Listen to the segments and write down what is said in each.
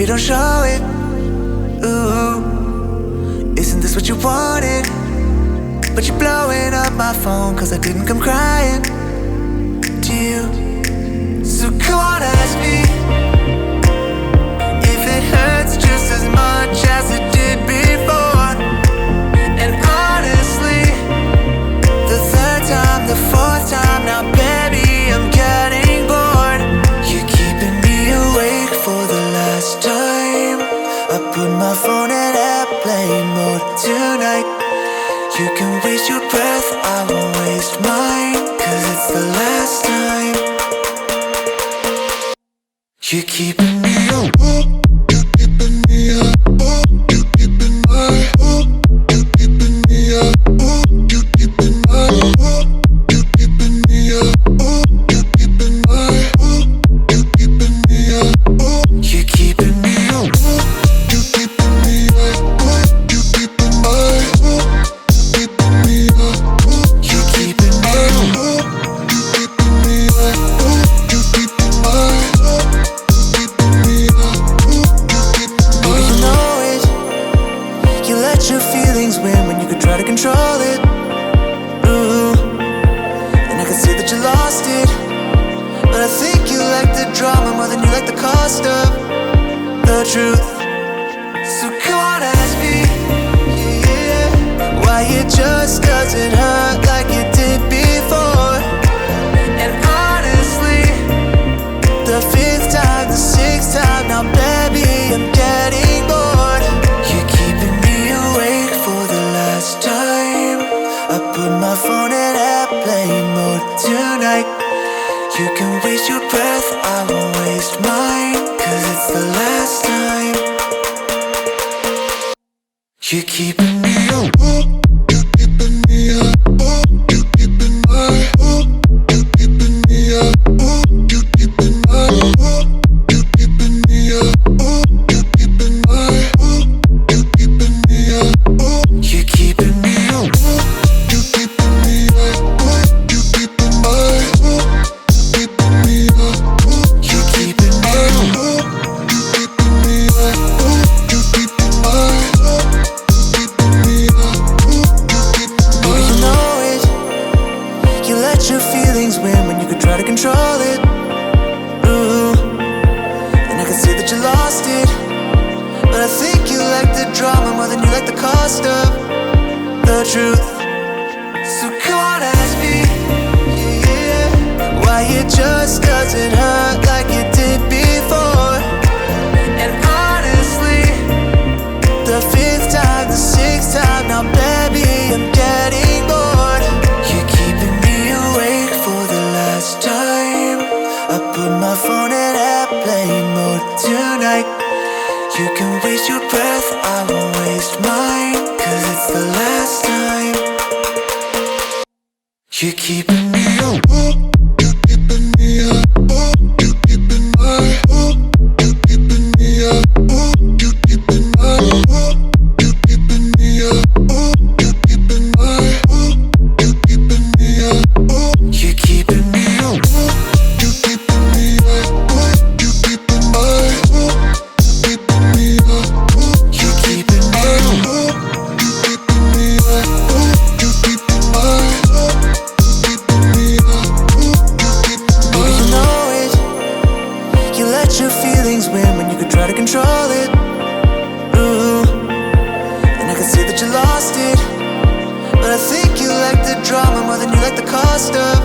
Baby, don't show it. Ooh, isn't this what you wanted? But you're blowing up my phone cause I didn't come crying to you. So come on, ask me if it hurts just as much as it did before. And honestly, the third time, the fourth time, now baby, I'm getting bored. You're keeping me awake for the last time. I put my phone in airplane mode tonight. You can waste your breath, I won't waste mine, cause it's the last time. You're keeping me up. You're keeping me up. You're keeping my. You're keeping me up. You're keeping my. You're keeping me up. You're keeping my. You're keeping me up. You're keeping me up. You're keeping me up. You're keeping my. Keeping me up. You're keeping me up. You're keeping me up. You're keeping my. Your feelings when you could try to control it. Ooh, and I can see that you lost it. But I think you like the drama more than you like the cost of the truth. So come on, ask me, yeah, why it just doesn't hurt like it did before. And honestly, the fifth time, the sixth time, now baby, I'm getting bored. You're keeping me awake for the last time. I put my phone in airplane mode tonight. You can waste your breath, I won't waste mine, cause it's the last time. You're keeping me up. You're keeping me up. You're keeping my. You're keeping me up. You're keeping my. You're keeping me up. You're keeping my. You're keeping me up. You're keeping me up. You're keeping me up. You're keeping my. You're keeping me up. You're keeping me up. You're keeping me up. You're keeping my. Your feelings when you could try to control it. Ooh, and I can see that you lost it. But I think you like the drama more than you like the cost of the truth. So come on, ask me, yeah, why it just doesn't hurt like it did before. And honestly, the fifth time, the sixth time, now baby, I'm getting bored. You're keeping me awake for the last time. I put my phone in airplane mode tonight. You can waste your breath, I won't waste mine, cause it's the last time. You're keeping me up. You're keeping me up. You're keeping my. You're keeping me up. You're keeping my. You're keeping me up. You're keeping my. You're keeping me up. You're keeping me up. You're keeping me up. You're keeping my. You're keeping me up. You're keeping me up. You're keeping me up. You're keeping my. Keeping me up. You're keeping my. Oh, you know it. You let your feelings win when you could try to control it. Ooh, and I can see that you lost it. But I think you like the drama more than you like the cost of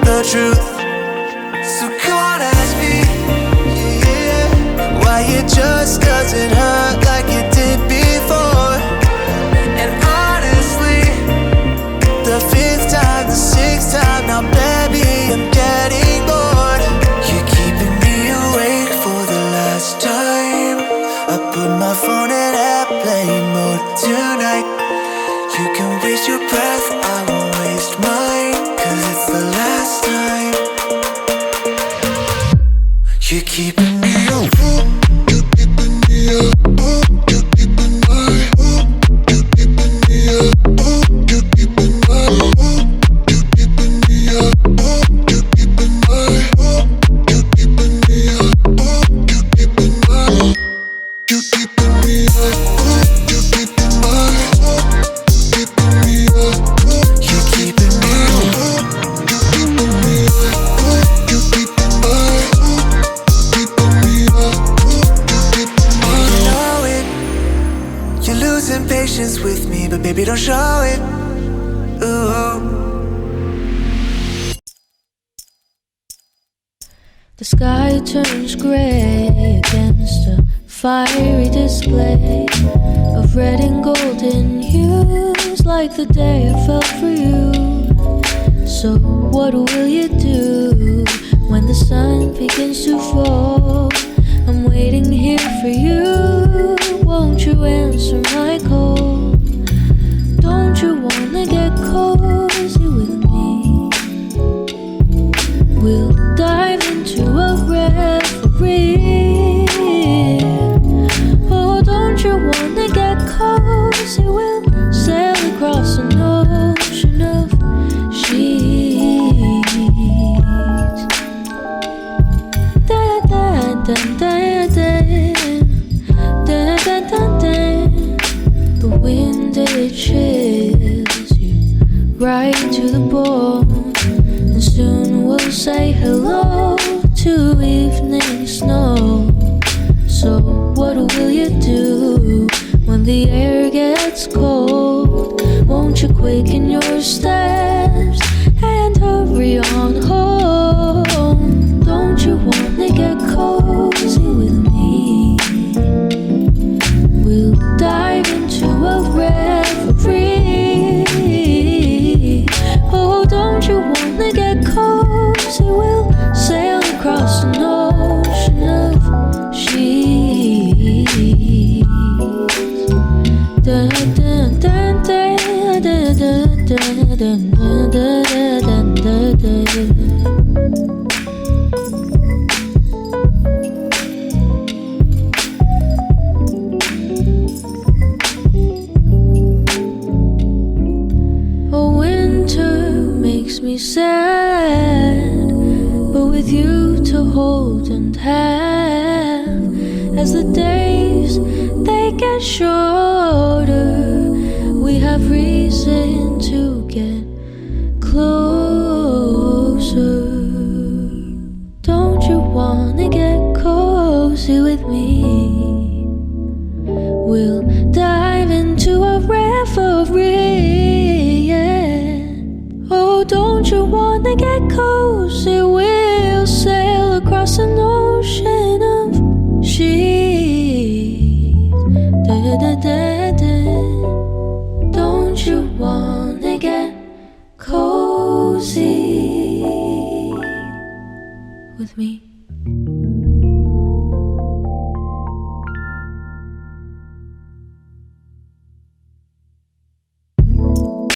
the truth. So come on, ask me, yeah, why it just doesn't hurt like it did before. And honestly, the fifth time, the sixth time, now baby, I'm getting bored. You're keeping me awake for the last time. I put my phone in airplane mode tonight. You can waste your breath, I won't waste mine, cause it's the last time. You're keeping me up. You're keeping me up. You're keeping my. You're keeping me up. You're keeping my. You're keeping me up. You're keeping my. You're keeping me up. You're keeping my. patience with me, but baby, don't show it. Ooh. The sky turns grey against a fiery display of red and golden hues, like the day I fell for you. So what will you do when the sun begins to fall? I'm waiting here for you. Won't you answer my call? Don't you wanna get cozy with me? We'll dive into a reverie. Oh, don't you wanna get cozy? We'll sail across an ocean of sheets. Da da da da da da da da da. The wind, it chills you right to the bone, and soon we'll say hello to evening snow. So what will you do when the air gets cold? Won't you quicken your steps and hurry on home? Don't you wanna get cozy with me? We'll dive into a reverie. Oh, don't you wanna get cozy? We'll sail across an ocean of sheets. Da da da da da da da da da da da da. Me sad, but with you to hold and have, as the days they get shorter, we have reason to get closer. Don't you wanna get cozy with me? We'll dive into a reverie, yeah. Oh, don't you wanna get cozy? We'll sail across the north.